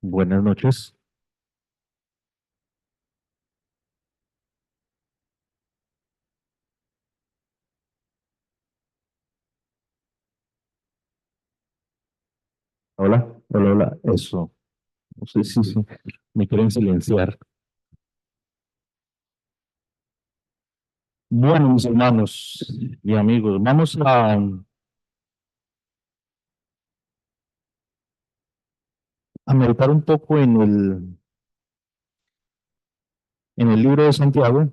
Buenas noches. Hola, hola, hola. Eso. No sé si me quieren silenciar. Bueno, mis hermanos y amigos, vamos a meditar un poco en el libro de Santiago.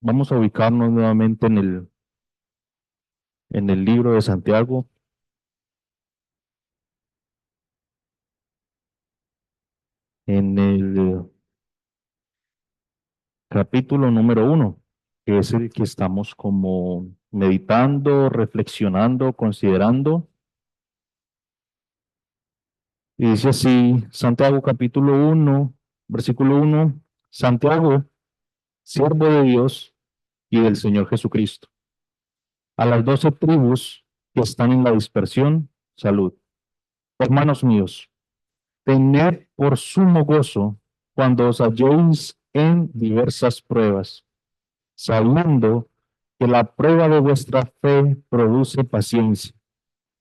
Vamos a ubicarnos nuevamente en el libro de Santiago, en el capítulo número 1, que es el que estamos como meditando, reflexionando, considerando. Y dice así, Santiago capítulo 1, versículo 1, Santiago, siervo de Dios y del Señor Jesucristo. A las 12 tribus que están en la dispersión, salud. Hermanos míos, tened por sumo gozo cuando os halléis en diversas pruebas, sabiendo que la prueba de vuestra fe produce paciencia,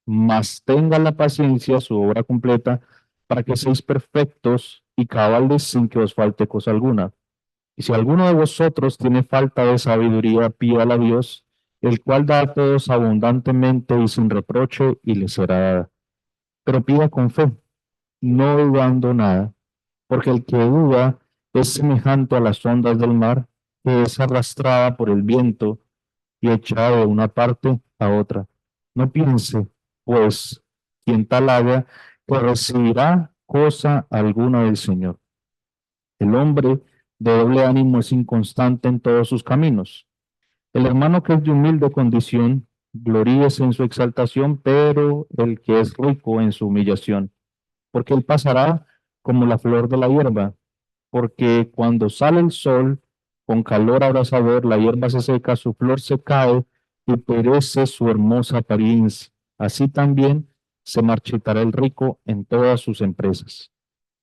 mas tenga la paciencia su obra completa para que seáis perfectos y cabales sin que os falte cosa alguna. Y si alguno de vosotros tiene falta de sabiduría, pídala a Dios, el cual da a todos abundantemente y sin reproche, y le será dada. Pero pida con fe, no dudando nada, porque el que duda es semejante a las ondas del mar, que es arrastrada por el viento y echada de una parte a otra. No piense, pues, quien tal haga, que recibirá cosa alguna del Señor. El hombre de doble ánimo es inconstante en todos sus caminos. El hermano que es de humilde condición, gloríese en su exaltación, pero el que es rico en su humillación, porque él pasará como la flor de la hierba, porque cuando sale el sol, con calor abrasador, la hierba se seca, su flor se cae y perece su hermosa apariencia. Así también se marchitará el rico en todas sus empresas.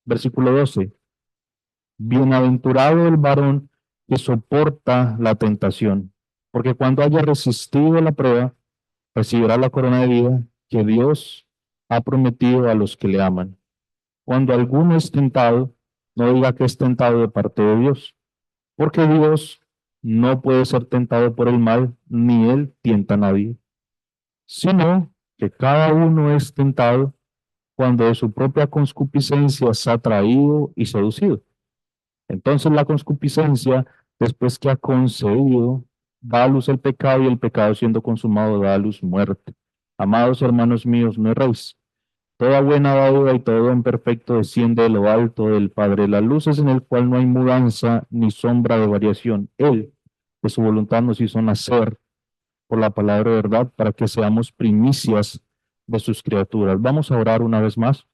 Versículo 12. Bienaventurado el varón que soporta la tentación, porque cuando haya resistido la prueba, recibirá la corona de vida que Dios ha prometido a los que le aman. Cuando alguno es tentado, no diga que es tentado de parte de Dios, porque Dios no puede ser tentado por el mal, ni él tienta a nadie, sino que cada uno es tentado cuando de su propia concupiscencia se ha traído y seducido. Entonces la concupiscencia, después que ha concebido, da a luz el pecado y el pecado siendo consumado da a luz muerte. Amados hermanos míos, no erréis. Toda buena dádiva y todo don perfecto desciende de lo alto del Padre. Las luces en el cual no hay mudanza ni sombra de variación. Él, de su voluntad, nos hizo nacer por la palabra de verdad para que seamos primicias de sus criaturas. Vamos a orar una vez más.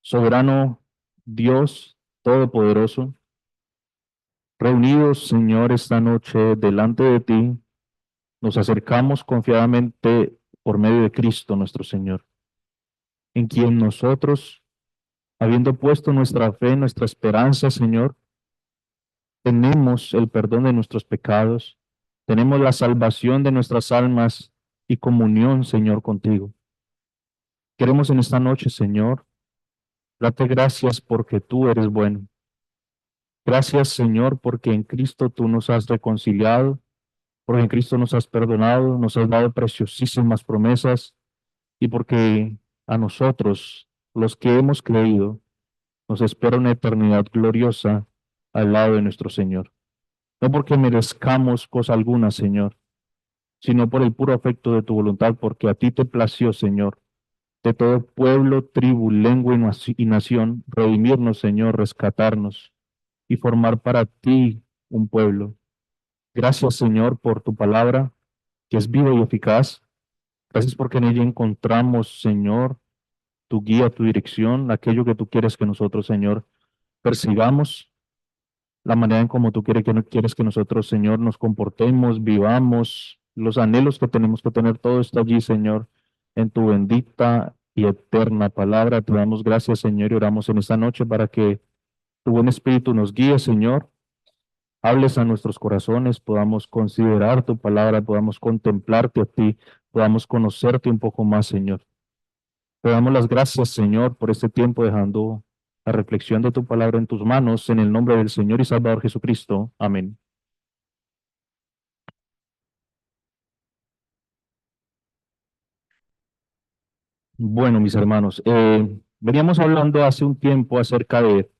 Soberano Dios Todopoderoso, reunidos, Señor, esta noche delante de ti, nos acercamos confiadamente por medio de Cristo nuestro Señor, en quien nosotros, habiendo puesto nuestra fe, nuestra esperanza, Señor, tenemos el perdón de nuestros pecados, tenemos la salvación de nuestras almas y comunión, Señor, contigo. Queremos en esta noche, Señor, darte gracias porque tú eres bueno. Gracias, Señor, porque en Cristo tú nos has reconciliado, porque en Cristo nos has perdonado, nos has dado preciosísimas promesas y porque a nosotros, los que hemos creído, nos espera una eternidad gloriosa al lado de nuestro Señor. No porque merezcamos cosa alguna, Señor, sino por el puro afecto de tu voluntad, porque a ti te plació, Señor, de todo pueblo, tribu, lengua y nación, redimirnos, Señor, rescatarnos y formar para ti un pueblo. Gracias, Señor, por tu palabra, que es viva y eficaz. Gracias porque en ella encontramos, Señor, tu guía, tu dirección, aquello que tú quieres que nosotros, Señor, persigamos, la manera en cómo tú quieres que nosotros, Señor, nos comportemos, vivamos, los anhelos que tenemos que tener, todo está allí, Señor, en tu bendita y eterna palabra. Te damos gracias, Señor, y oramos en esta noche para que tu buen espíritu nos guíe, Señor. Hables a nuestros corazones, podamos considerar tu palabra, podamos contemplarte a ti, podamos conocerte un poco más, Señor. Te damos las gracias, Señor, por este tiempo, dejando la reflexión de tu palabra en tus manos, en el nombre del Señor y Salvador Jesucristo. Amén. Bueno, mis hermanos, veníamos hablando hace un tiempo acerca de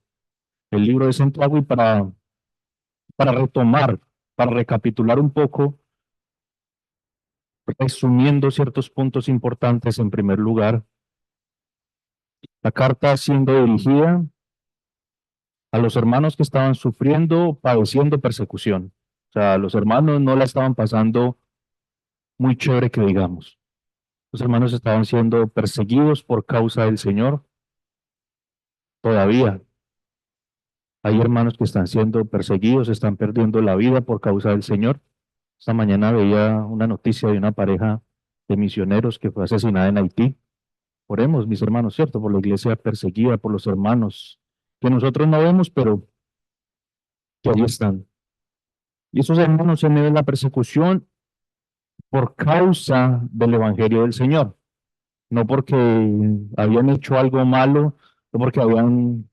el libro de Santiago y para retomar, para recapitular un poco, resumiendo ciertos puntos importantes, en primer lugar, la carta siendo dirigida a los hermanos que estaban sufriendo, padeciendo persecución. O sea, los hermanos no la estaban pasando muy chévere que digamos. Los hermanos estaban siendo perseguidos por causa del Señor. Todavía hay hermanos que están siendo perseguidos, están perdiendo la vida por causa del Señor. Esta mañana veía una noticia de una pareja de misioneros que fue asesinada en Haití. Oremos, mis hermanos, ¿cierto? Por la iglesia perseguida, por los hermanos que nosotros no vemos, pero que ahí están. Y esos hermanos en medio de la persecución por causa del Evangelio del Señor, no porque habían hecho algo malo, no porque habían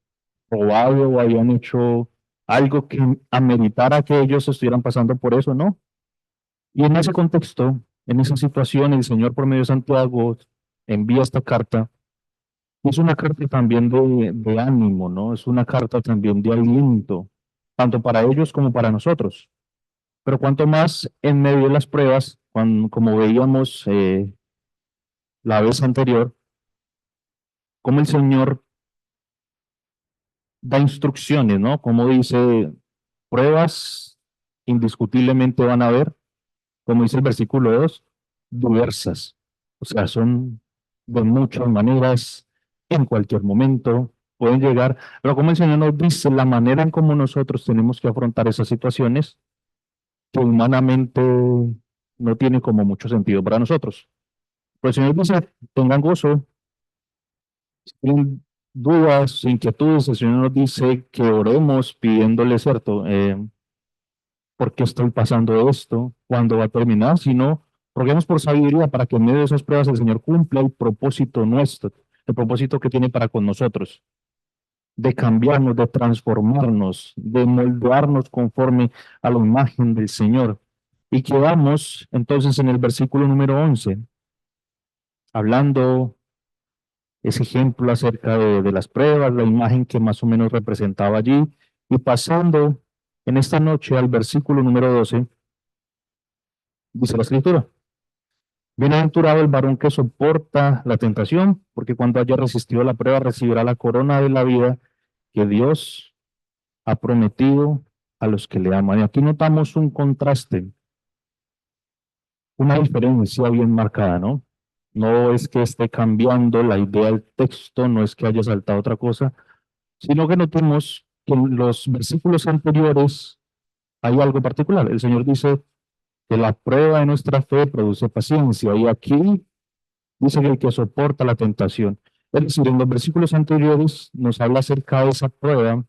robado o habían hecho algo que ameritara que ellos estuvieran pasando por eso, ¿no? Y en ese contexto, en esa situación, el Señor por medio de Santiago envía esta carta. Es una carta también de ánimo, ¿no? Es una carta también de aliento, tanto para ellos como para nosotros. Pero cuanto más en medio de las pruebas, como veíamos la vez anterior, como el Señor da instrucciones, ¿no? Como dice, pruebas indiscutiblemente van a haber, como dice el versículo 2, diversas. O sea, son de muchas maneras, en cualquier momento pueden llegar, pero como el Señor nos dice, la manera en cómo nosotros tenemos que afrontar esas situaciones, que humanamente no tiene como mucho sentido para nosotros. Pues el Señor dice, tengan gozo, si tienen dudas, inquietudes, el Señor nos dice que oremos pidiéndole, ¿cierto? ¿Por qué estoy pasando esto? ¿Cuándo va a terminar? Si no, roguemos por sabiduría para que en medio de esas pruebas el Señor cumpla el propósito nuestro, el propósito que tiene para con nosotros, de cambiarnos, de transformarnos, de moldearnos conforme a la imagen del Señor. Y quedamos entonces en el versículo número 11, hablando ese ejemplo acerca de las pruebas, la imagen que más o menos representaba allí, y pasando en esta noche al versículo número 12, dice la escritura. Bienaventurado el varón que soporta la tentación, porque cuando haya resistido la prueba recibirá la corona de la vida que Dios ha prometido a los que le aman. Y aquí notamos un contraste, una diferencia bien marcada, ¿no? No es que esté cambiando la idea del texto, no es que haya saltado otra cosa, sino que notemos que en los versículos anteriores hay algo particular. El Señor dice que la prueba de nuestra fe produce paciencia, y aquí dice que el que soporta la tentación. Es decir, en los versículos anteriores nos habla acerca de esa prueba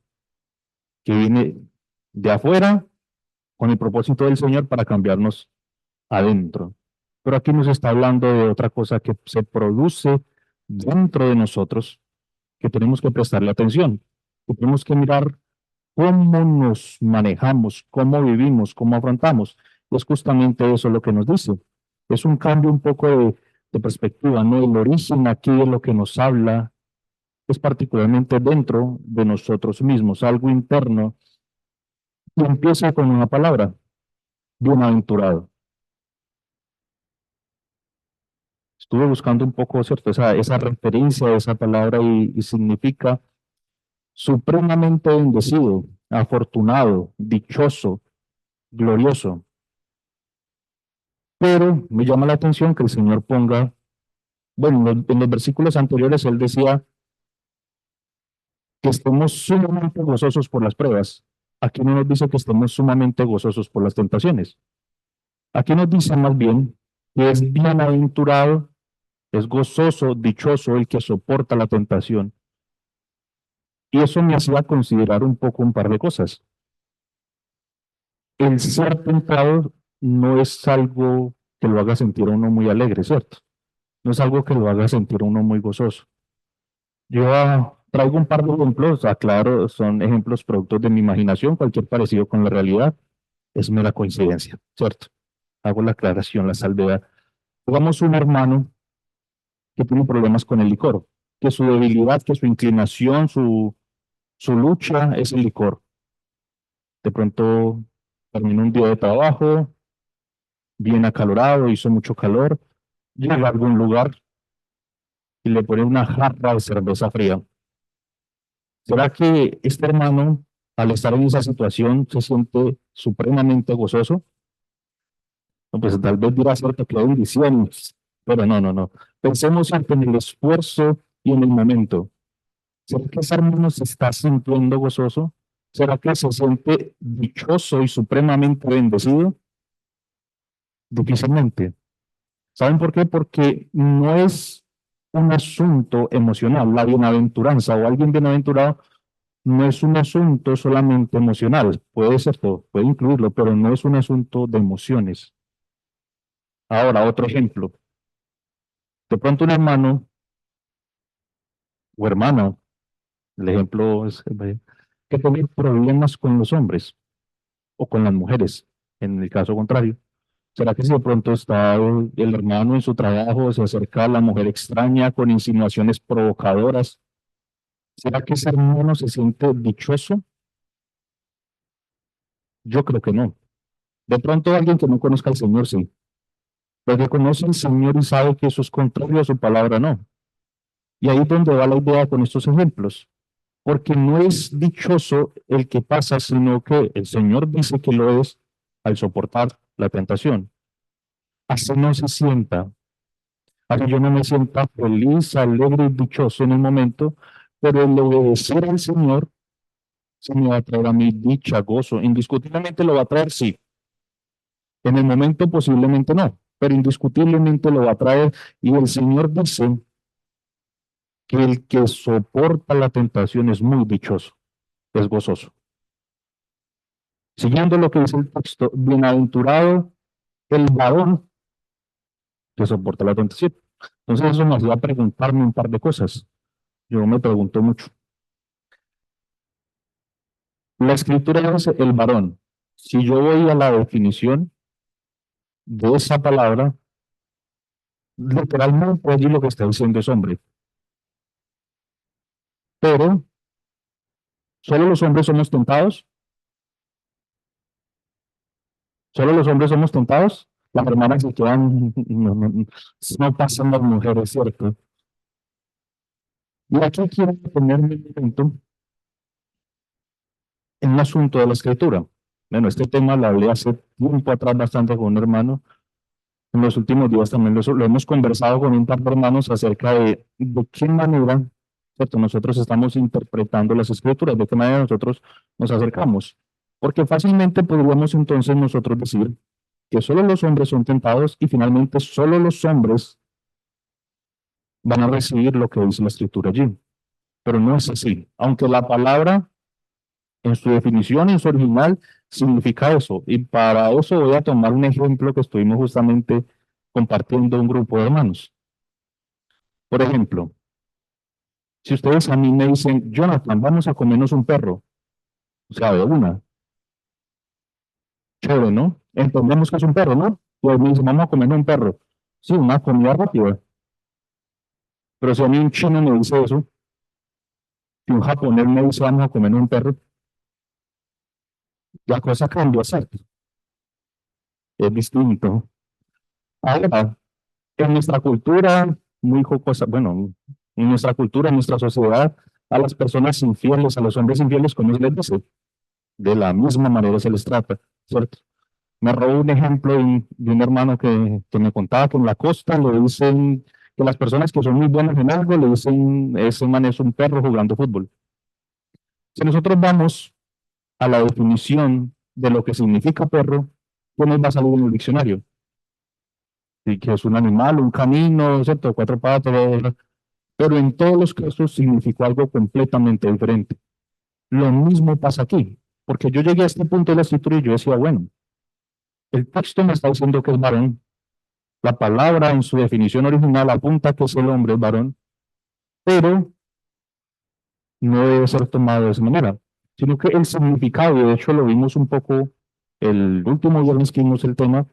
que viene de afuera con el propósito del Señor para cambiarnos adentro. Pero aquí nos está hablando de otra cosa que se produce dentro de nosotros, que tenemos que prestarle atención, que tenemos que mirar cómo nos manejamos, cómo vivimos, cómo afrontamos. Y es justamente eso lo que nos dice. Es un cambio un poco de perspectiva, ¿no? El origen aquí de lo que nos habla es particularmente dentro de nosotros mismos, algo interno, y empieza con una palabra, bienaventurado. Estuve buscando un poco, ¿cierto? Esa referencia de esa palabra y significa supremamente bendecido, afortunado, dichoso, glorioso. Pero me llama la atención que el Señor ponga, bueno, en los versículos anteriores Él decía que estemos sumamente gozosos por las pruebas. Aquí no nos dice que estemos sumamente gozosos por las tentaciones. Aquí nos dice más bien que es bienaventurado Es gozoso, dichoso el que soporta la tentación. Y eso me hacía considerar un poco un par de cosas. El ser tentado no es algo que lo haga sentir a uno muy alegre, ¿cierto? No es algo que lo haga sentir a uno muy gozoso. Yo traigo un par de ejemplos, aclaro, son ejemplos productos de mi imaginación, cualquier parecido con la realidad es mera coincidencia, ¿cierto? Hago la aclaración, la salvedad. Digamos un hermano que tiene problemas con el licor, que su debilidad, que su inclinación, su lucha es el licor. De pronto termina un día de trabajo, bien acalorado, hizo mucho calor, llega a algún lugar y le pone una jarra de cerveza fría. ¿Será que este hermano, al estar en esa situación, se siente supremamente gozoso? No, pues tal vez dirá cierto que bendición, pero no, no, no. Pensemos siempre en el esfuerzo y en el momento. ¿Será que ese hermano se está sintiendo gozoso? ¿Será que se siente dichoso y supremamente bendecido? Difícilmente. ¿Saben por qué? Porque no es un asunto emocional. La bienaventuranza o alguien bienaventurado no es un asunto solamente emocional. Puede ser todo, puede incluirlo, pero no es un asunto de emociones. Ahora, otro ejemplo. De pronto un hermano o hermana, el ejemplo es que tiene problemas con los hombres o con las mujeres, en el caso contrario. ¿Será que si de pronto está el hermano en su trabajo, se acerca a la mujer extraña con insinuaciones provocadoras? ¿Será que ese hermano se siente dichoso? Yo creo que no. De pronto alguien que no conozca al Señor, sí. Pero que conoce al Señor y sabe que eso es contrario a su palabra, no. Y ahí es donde va la idea con estos ejemplos. Porque no es dichoso el que pasa, sino que el Señor dice que lo es al soportar la tentación. Así no se sienta. Así yo no me sienta feliz, alegre y dichoso en el momento, pero el obedecer al Señor se me va a traer a mí dicha, gozo. Indiscutiblemente lo va a traer, sí. En el momento posiblemente no, pero indiscutiblemente lo va a traer. Y el Señor dice que el que soporta la tentación es muy dichoso, es gozoso. Siguiendo lo que dice el texto, bienaventurado el varón que soporta la tentación. Entonces eso me hacía preguntarme un par de cosas. Yo me pregunto mucho. La escritura dice el varón. Si yo voy a la definición de esa palabra, literalmente allí lo que está diciendo es hombre. Pero solo los hombres somos tentados. Solo los hombres somos tentados. Las hermanas se quedan, no pasan las mujeres, ¿cierto? Y aquí quiero detenerme un momento en un asunto de la escritura. Bueno, este tema lo hablé hace tiempo atrás bastante con un hermano. En los últimos días también lo hemos conversado con un par de hermanos acerca de qué manera, ¿cierto? Nosotros estamos interpretando las escrituras, de qué manera nosotros nos acercamos. Porque fácilmente podríamos entonces nosotros decir que solo los hombres son tentados y finalmente solo los hombres van a recibir lo que dice la escritura allí. Pero no es así. Aunque la palabra en su definición, en su original, significa eso. Y para eso voy a tomar un ejemplo que estuvimos justamente compartiendo un grupo de hermanos. Por ejemplo, si ustedes a mí me dicen, Jonathan, vamos a comernos un perro, o sea, de una, chévere, ¿no? Entendemos que es un perro, ¿no? Pues me dicen, vamos a comer un perro. Sí, una comida rápida. Pero si a mí un chino me dice eso, si un japonés me dice, vamos a comer un perro, la cosa cambia, ¿cierto? Es distinto. Ahora, en nuestra cultura, muy jocosa, bueno, en nuestra cultura, en nuestra sociedad, a las personas infieles, a los hombres infieles, ¿cómo se les dice? De la misma manera se les trata, ¿cierto? Me robó un ejemplo de un hermano que me contaba que en la costa le dicen que las personas que son muy buenas en algo le dicen, ese man es un perro jugando fútbol. Si nosotros vamos a la definición de lo que significa perro, ¿qué nos va a salir en el diccionario? y que es un animal, un canino, ¿cierto? Cuatro patas, pero en todos los casos significó algo completamente diferente. Lo mismo pasa aquí, porque yo llegué a este punto de la escritura y yo decía, bueno, el texto me está diciendo que es varón, la palabra en su definición original apunta que es el hombre, es varón, pero no debe ser tomado de esa manera, sino que el significado, de hecho lo vimos un poco el último viernes que vimos el tema,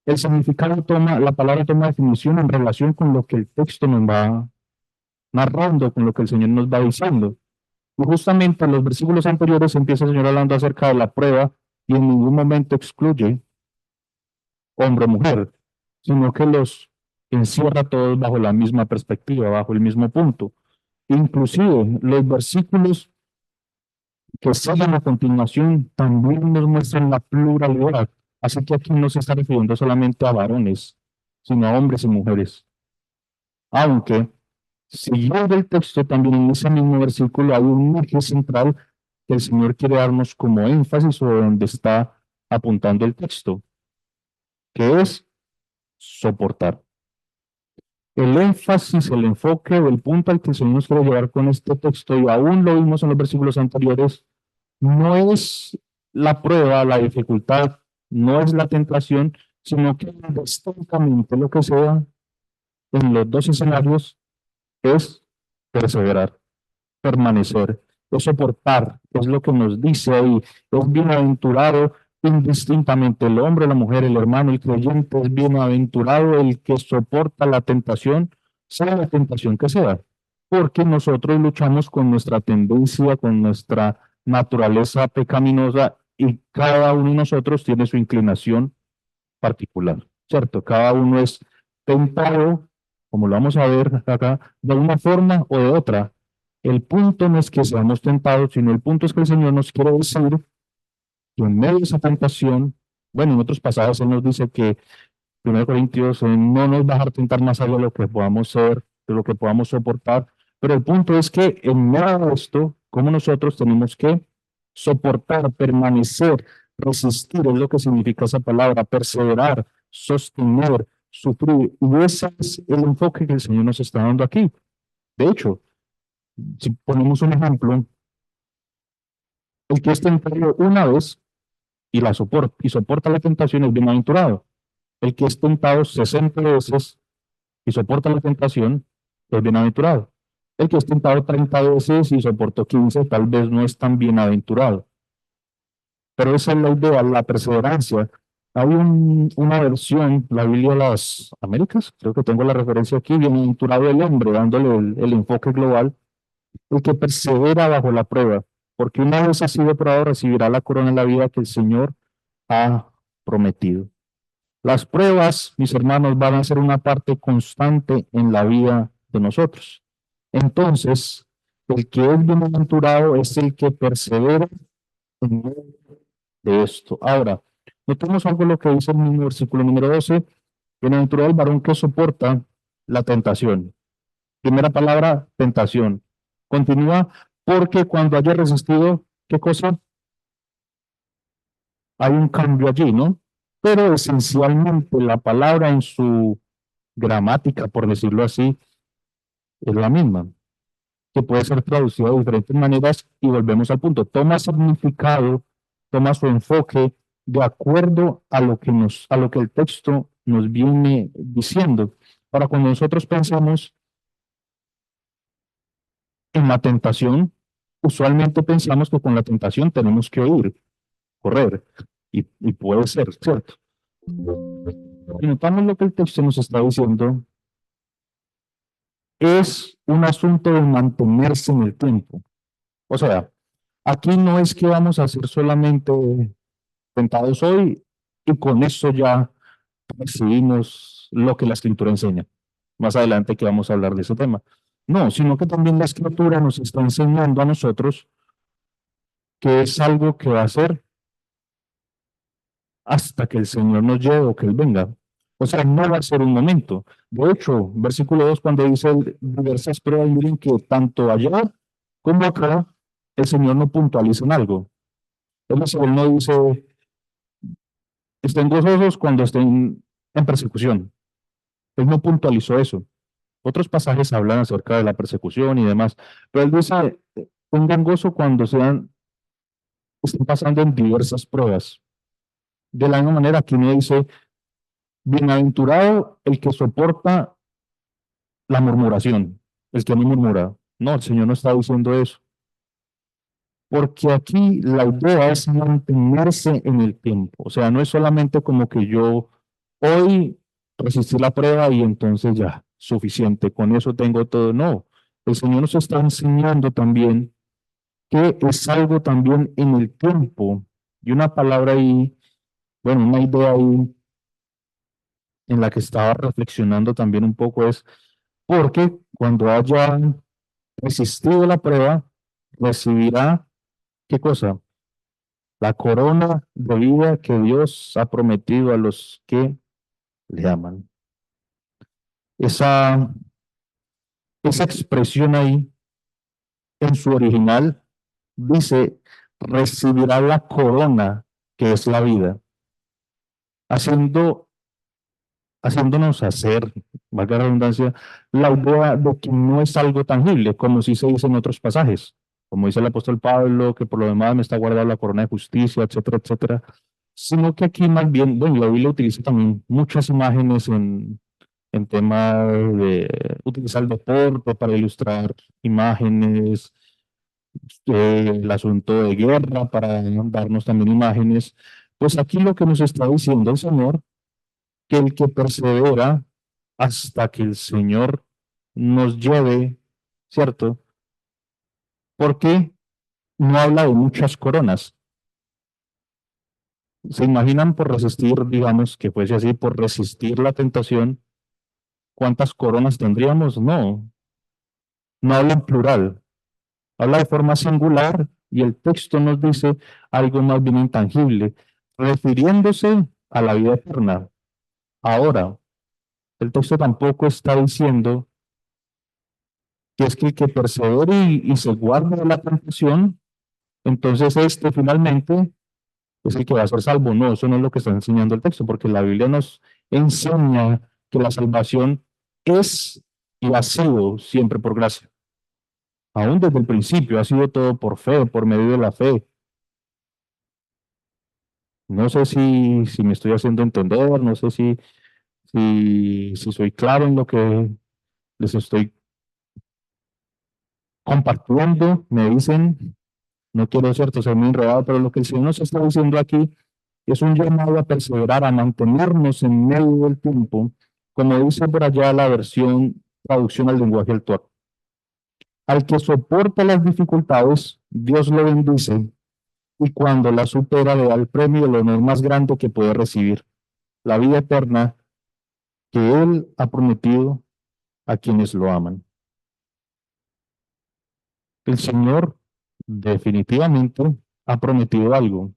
el significado toma, la palabra toma definición en relación con lo que el texto nos va narrando, con lo que el Señor nos va diciendo. Y justamente en los versículos anteriores empieza el Señor hablando acerca de la prueba y en ningún momento excluye hombre o mujer, sino que los encierra todos bajo la misma perspectiva, bajo el mismo punto. Inclusive los versículos que siguen a continuación también nos muestran la pluralidad. Así que aquí no se está refiriendo solamente a varones, sino a hombres y mujeres. Aunque, siguiendo el texto, también en ese mismo versículo hay un eje central que el Señor quiere darnos como énfasis sobre donde está apuntando el texto, que es soportar. El énfasis, el enfoque o el punto al que el Señor nos quiere llevar con este texto, y aún lo vimos en los versículos anteriores, no es la prueba, la dificultad, no es la tentación, sino que históricamente lo que se da en los dos escenarios es perseverar, permanecer, es soportar, es lo que nos dice ahí, es bienaventurado indistintamente el hombre, la mujer, el hermano, el creyente, es bienaventurado el que soporta la tentación, sea la tentación que sea, porque nosotros luchamos con nuestra tendencia, con nuestra naturaleza pecaminosa y cada uno de nosotros tiene su inclinación particular, ¿cierto? Cada uno es tentado, como lo vamos a ver acá, de una forma o de otra. El punto no es que seamos tentados, sino el punto es que el Señor nos quiere decir que en medio de esa tentación, bueno, en otros pasajes Él nos dice que 1 Corintios no nos va a dejar tentar más allá de lo que podamos ser, de lo que podamos soportar, pero el punto es que en medio de esto, como nosotros tenemos que soportar, permanecer, resistir, es lo que significa esa palabra, perseverar, sostener, sufrir, y ese es el enfoque que el Señor nos está dando aquí. De hecho, si ponemos un ejemplo, el que es tentado una vez y soporta la tentación es bienaventurado. El que es tentado 60 veces y soporta la tentación es bienaventurado. El que es tentado 30 veces y soportó 15 tal vez no es tan bienaventurado. Pero esa es la idea, la perseverancia. Hay una versión, la Biblia de las Américas, creo que tengo la referencia aquí, bienaventurado el hombre, dándole el enfoque global, el que persevera bajo la prueba, porque una vez ha sido probado recibirá la corona de la vida que el Señor ha prometido. Las pruebas, mis hermanos, van a ser una parte constante en la vida de nosotros. Entonces, el que es bienaventurado es el que persevera en medio de esto. Ahora, notemos algo lo que dice el mismo versículo número 12. Bienaventurado el varón que soporta la tentación. Primera palabra, tentación. Continúa, porque cuando haya resistido, ¿qué cosa? Hay un cambio allí, ¿no? Pero esencialmente la palabra en su gramática, por decirlo así, es la misma, que puede ser traducida de diferentes maneras y volvemos al punto. Toma significado, toma su enfoque de acuerdo a lo que a lo que el texto nos viene diciendo. Para cuando nosotros pensamos en la tentación, usualmente pensamos que con la tentación tenemos que huir, correr, y puede ser, ¿cierto? Y notamos lo que el texto nos está diciendo, es un asunto de mantenerse en el tiempo. O sea, aquí no es que vamos a ser solamente tentados hoy y con eso ya recibimos lo que la escritura enseña. Más adelante que vamos a hablar de ese tema. No, sino que también la escritura nos está enseñando a nosotros que es algo que va a ser hasta que el Señor nos lleve o que Él venga. O sea, no va a ser un momento. De hecho, versículo 2 cuando dice diversas pruebas, miren que tanto allá como acá, el Señor no puntualiza en algo. Es decir, Él no dice, estén gozosos cuando estén en persecución. Él no puntualizó eso. Otros pasajes hablan acerca de la persecución y demás, pero él dice, tengan gozo cuando estén pasando en diversas pruebas. De la misma manera que uno dice, bienaventurado el que soporta la murmuración, el que no murmura. No, el Señor no está diciendo eso. Porque aquí la idea es mantenerse en el tiempo. O sea, no es solamente como que yo hoy resistí la prueba y entonces ya, suficiente, con eso tengo todo. No, el Señor nos está enseñando también que es algo también en el tiempo. Y una palabra ahí, bueno, una idea ahí en la que estaba reflexionando también un poco es porque cuando haya resistido la prueba, recibirá, ¿qué cosa? La corona de vida que Dios ha prometido a los que le aman. Esa, esa expresión ahí, en su original, dice, recibirá la corona que es la vida, haciendo, haciéndonos hacer, valga la redundancia, la idea de que no es algo tangible, como sí se dice en otros pasajes, como dice el apóstol Pablo, que por lo demás me está guardada la corona de justicia, etcétera, etcétera, sino que aquí más bien, bueno, la Biblia utiliza también muchas imágenes en tema de utilizar el deporte para ilustrar imágenes, el asunto de guerra para darnos también imágenes. Pues aquí lo que nos está diciendo el Señor, que el que persevera hasta que el Señor nos lleve, ¿cierto? Porque no habla de muchas coronas. ¿Se imaginan por resistir, digamos, que fuese así, por resistir la tentación, cuántas coronas tendríamos? No, no habla en plural, habla de forma singular y el texto nos dice algo más bien intangible, refiriéndose a la vida eterna. Ahora, el texto tampoco está diciendo que es que el que persevere y se guarde de la tentación, entonces este finalmente es el que va a ser salvo. No, eso no es lo que está enseñando el texto, porque la Biblia nos enseña que la salvación es y ha sido siempre por gracia. Aún desde el principio ha sido todo por fe, por medio de la fe. No sé si me estoy haciendo entender, no sé si soy claro en lo que les estoy compartiendo. Me dicen, no quiero cierto ser muy enredado, pero lo que el Señor nos está diciendo aquí es un llamado a perseverar, a mantenernos en medio del tiempo, como dice por allá la versión traducción al lenguaje actual. Al que soporta las dificultades, Dios lo bendice y cuando la supera le da el premio, el honor más grande que puede recibir, la vida eterna que Él ha prometido a quienes lo aman. El Señor definitivamente ha prometido algo.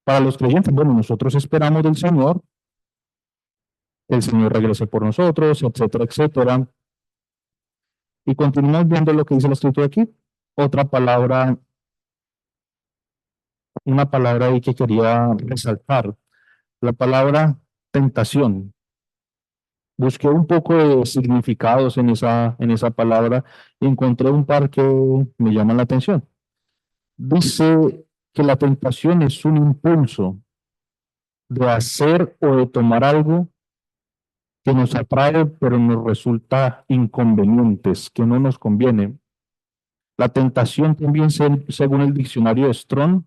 Para los creyentes, bueno, nosotros esperamos del Señor, el Señor regrese por nosotros, etcétera, etcétera. Y continuamos viendo lo que dice la escritura aquí. Otra palabra, una palabra ahí que quería resaltar, la palabra tentación. Busqué un poco de significados en esa palabra y encontré un par que me llaman la atención. Dice que la tentación es un impulso de hacer o de tomar algo que nos atrae, pero nos resulta inconvenientes, que no nos conviene. La tentación también, según el diccionario de Strong,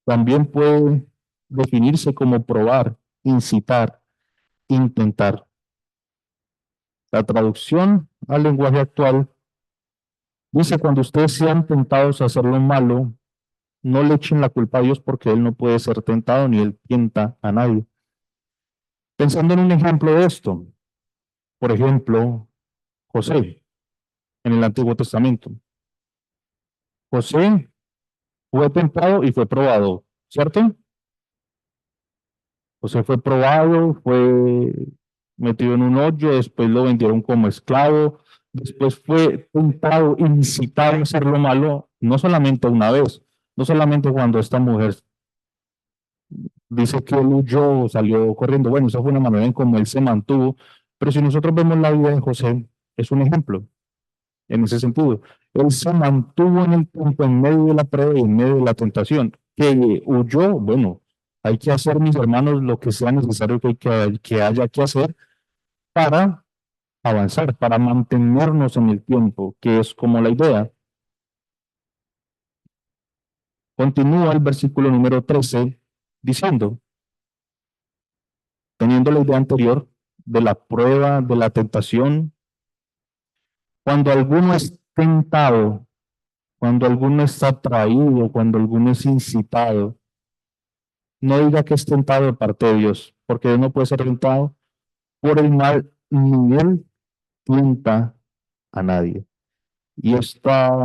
también puede definirse como probar, incitar, intentar. La traducción al lenguaje actual dice, cuando ustedes sean tentados a hacer lo malo, no le echen la culpa a Dios porque Él no puede ser tentado ni Él tienta a nadie. Pensando en un ejemplo de esto, por ejemplo, José en el Antiguo Testamento. José fue tentado y fue probado, ¿cierto? José fue probado, fue metido en un hoyo, después lo vendieron como esclavo, después fue tentado, incitado a hacer lo malo, no solamente una vez, no solamente cuando esta mujer dice que él huyó, salió corriendo, bueno, esa fue una manera en cómo él se mantuvo, Pero si nosotros vemos la vida de José, es un ejemplo en ese sentido. Él se mantuvo en el tiempo, en medio de la prueba y en medio de la tentación, que huyó, bueno, hay que hacer, mis hermanos, lo que sea necesario que haya que hacer para avanzar, para mantenernos en el tiempo, que es como la idea. Continúa el versículo número 13 diciendo, teniendo la idea anterior de la prueba, de la tentación, cuando alguno es tentado, cuando alguno está atraído, cuando alguno es incitado, no diga que es tentado de parte de Dios, porque Dios no puede ser tentado por el mal, ni él tienta a nadie. Y esta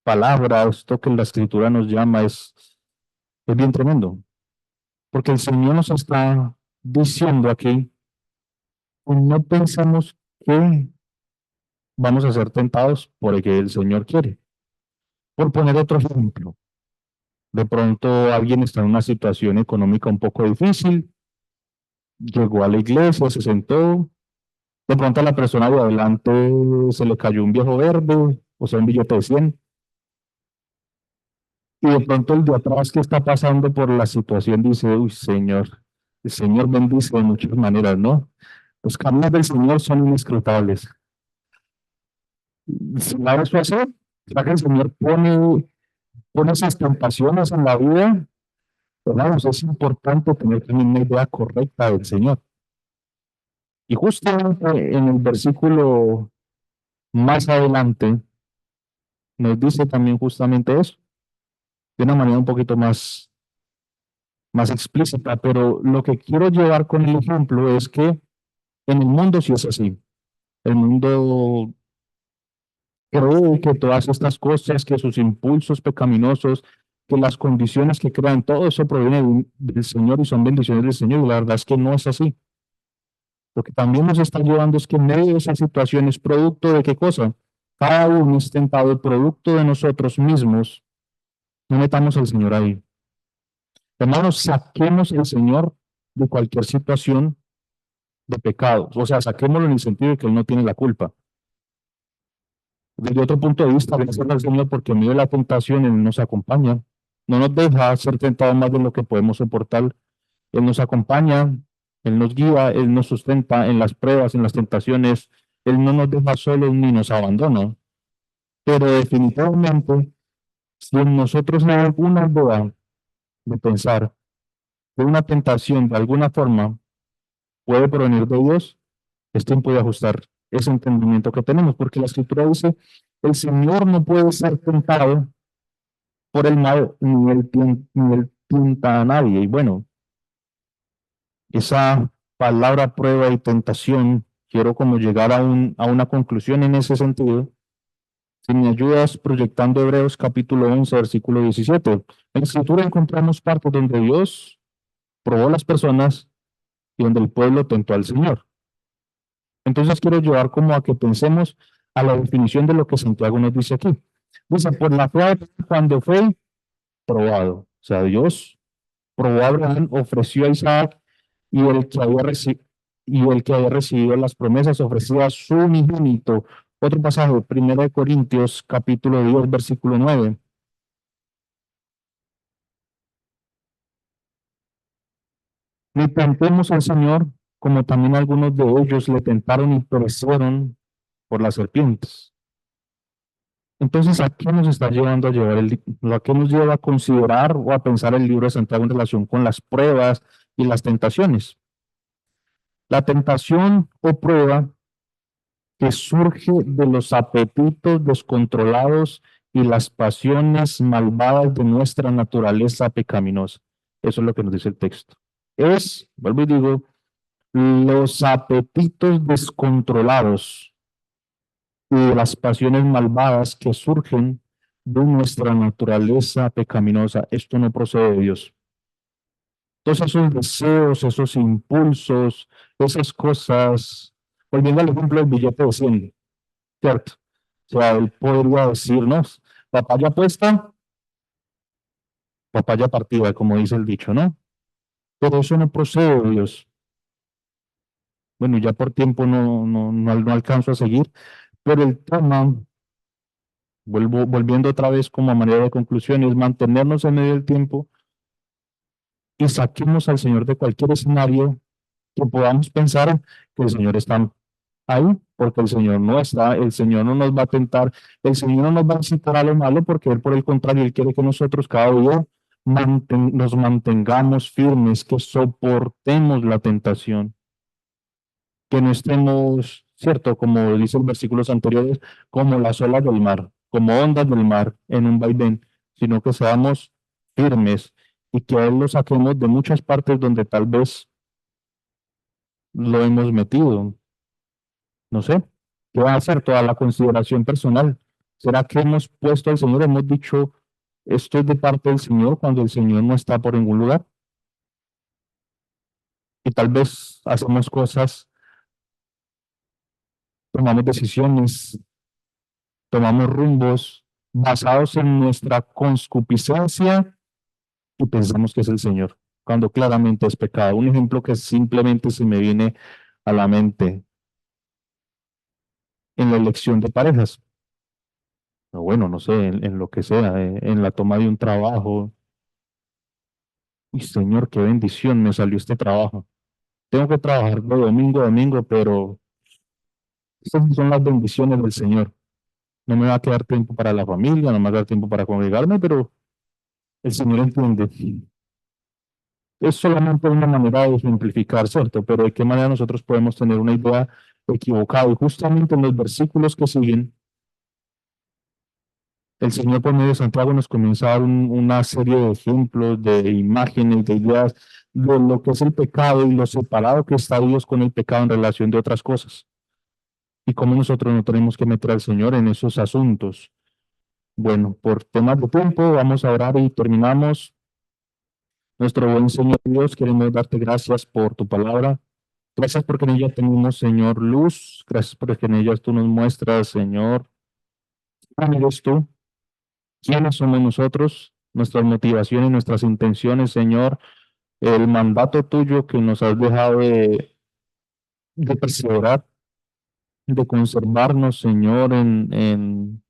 palabra, esto que la escritura nos llama, es bien tremendo, porque el Señor nos está diciendo aquí, pues no pensamos que vamos a ser tentados por el que el Señor quiere. Por poner otro ejemplo, de pronto alguien está en una situación económica un poco difícil, llegó a la iglesia, se sentó, de pronto a la persona de adelante se le cayó un viejo verde, o sea, un billete de 100, y de pronto el de atrás que está pasando por la situación dice, uy, Señor, el Señor bendice de muchas maneras, ¿no? Los caminos del Señor son inescrutables. ¿Será eso así? ¿Será que el Señor pone esas tentaciones en la vida? Hermanos, es importante tener también una idea correcta del Señor. Y justamente en el versículo más adelante nos dice también justamente eso, de una manera un poquito más explícita, pero lo que quiero llevar con el ejemplo es que en el mundo sí es así. El mundo cree que todas estas cosas, que sus impulsos pecaminosos, que las condiciones que crean, todo eso proviene del Señor y son bendiciones del Señor. Y la verdad es que no es así. Lo que también nos está llevando es que en medio de esas situaciones, producto de qué cosa, cada uno es tentado, producto de nosotros mismos, no metamos al Señor ahí. Hermanos, saquemos al Señor de cualquier situación de pecado. O sea, saquémoslo en el sentido de que Él no tiene la culpa. Desde otro punto de vista, gracias al Señor porque en medio de la tentación Él nos acompaña. No nos deja ser tentados más de lo que podemos soportar. Él nos acompaña, Él nos guía, Él nos sustenta en las pruebas, en las tentaciones. Él no nos deja solos ni nos abandona. Pero definitivamente, si en nosotros hay alguna duda de pensar que una tentación de alguna forma puede provenir de Dios, es tiempo de ajustar ese entendimiento que tenemos, porque la Escritura dice, el Señor no puede ser tentado por el mal, ni él tienta a nadie. Y bueno, esa palabra prueba y tentación, quiero como llegar a una conclusión en ese sentido. Si me ayudas proyectando Hebreos capítulo 11, versículo 17. En la Escritura encontramos partes donde Dios probó a las personas y donde el pueblo tentó al Señor. Entonces quiero llevar como a que pensemos a la definición de lo que Santiago nos dice aquí. Dice, por la fe, cuando fue probado. O sea, Dios probó a Abraham, ofreció a Isaac y el que había recibido las promesas ofrecía a su unigénito. Otro pasaje, 1 Corintios capítulo 10, versículo 9. Ni tentemos al Señor, como también algunos de ellos le tentaron y perecieron por las serpientes. Entonces, ¿a qué nos está llevando a llevar a qué nos lleva a considerar o a pensar el libro de Santiago en relación con las pruebas y las tentaciones? La tentación o prueba que surge de los apetitos descontrolados y las pasiones malvadas de nuestra naturaleza pecaminosa. Eso es lo que nos dice el texto. Vuelvo y digo, los apetitos descontrolados y de las pasiones malvadas que surgen de nuestra naturaleza pecaminosa. Esto no procede de Dios. Todos esos deseos, esos impulsos, esas cosas, volviendo al ejemplo del billete de 100, ¿cierto? O sea, él podría decirnos, papaya puesta, papaya partida, como dice el dicho, ¿no? Pero eso no procede de Dios. Bueno, ya por tiempo no alcanzo a seguir, pero el tema, volviendo otra vez como a manera de conclusión, es mantenernos en medio del tiempo y saquemos al Señor de cualquier escenario que podamos pensar que el Señor está ahí, porque el Señor no está, el Señor no nos va a tentar, el Señor no nos va a incitar a lo malo, porque Él, por el contrario, Él quiere que nosotros cada día nos mantengamos firmes, que soportemos la tentación, que no estemos, cierto, como dicen versículos anteriores, como las olas del mar, como ondas del mar en un vaivén, sino que seamos firmes y que a Él lo saquemos de muchas partes donde tal vez lo hemos metido. No sé, ¿qué va a hacer toda la consideración personal? ¿Será que hemos puesto al Señor, hemos dicho, esto es de parte del Señor cuando el Señor no está por ningún lugar? Y tal vez hacemos cosas, tomamos decisiones, tomamos rumbos basados en nuestra concupiscencia y pensamos que es el Señor, cuando claramente es pecado. Un ejemplo que simplemente se me viene a la mente en la elección de parejas, o bueno, no sé, en lo que sea, en la toma de un trabajo. Y Señor, qué bendición me salió este trabajo. Tengo que trabajar de domingo a domingo, pero estas sí son las bendiciones del Señor. No me va a quedar tiempo para la familia, no me va a quedar tiempo para congregarme, pero el Señor entiende. Es solamente una manera de ejemplificar, ¿cierto? Pero de qué manera nosotros podemos tener una idea equivocada. Y justamente en los versículos que siguen, el Señor por medio de Santiago nos comienza a dar una serie de ejemplos, de imágenes, de ideas de lo que es el pecado y lo separado que está Dios con el pecado en relación de otras cosas. Y cómo nosotros no tenemos que meter al Señor en esos asuntos. Bueno, por temas de tiempo, vamos a orar y terminamos. Nuestro buen Señor Dios, queremos darte gracias por tu palabra. Gracias porque en ella tenemos, Señor, luz. Gracias porque en ella tú nos muestras, Señor, quién eres tú, quiénes somos nosotros, nuestras motivaciones, nuestras intenciones, Señor, el mandato tuyo que nos has dejado de perseverar, de conservarnos, Señor, en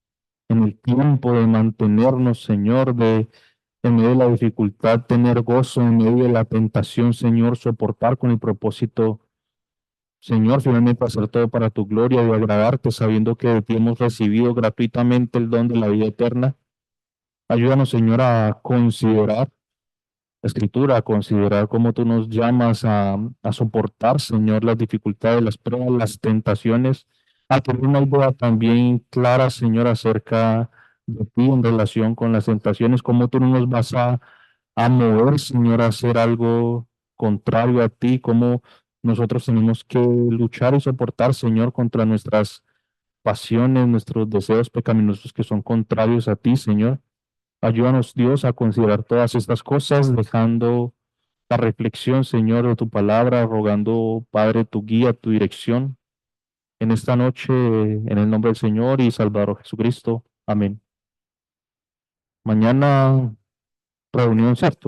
el tiempo, de mantenernos, Señor, de en medio de la dificultad tener gozo, en medio de la tentación, Señor, soportar con el propósito, Señor, finalmente hacer todo para tu gloria y agradarte, sabiendo que de ti hemos recibido gratuitamente el don de la vida eterna. Ayúdanos, Señor, a considerar la Escritura, a considerar cómo tú nos llamas a soportar, Señor, las dificultades, las pruebas, las tentaciones, a tener una idea también clara, Señor, acerca de ti en relación con las tentaciones, cómo tú no nos vas a mover, Señor, a hacer algo contrario a ti, cómo nosotros tenemos que luchar y soportar, Señor, contra nuestras pasiones, nuestros deseos pecaminosos que son contrarios a ti, Señor. Ayúdanos, Dios, a considerar todas estas cosas, dejando la reflexión, Señor, de tu palabra, rogando, Padre, tu guía, tu dirección en esta noche, en el nombre del Señor y Salvador Jesucristo. Amén. Mañana reunión, ¿cierto?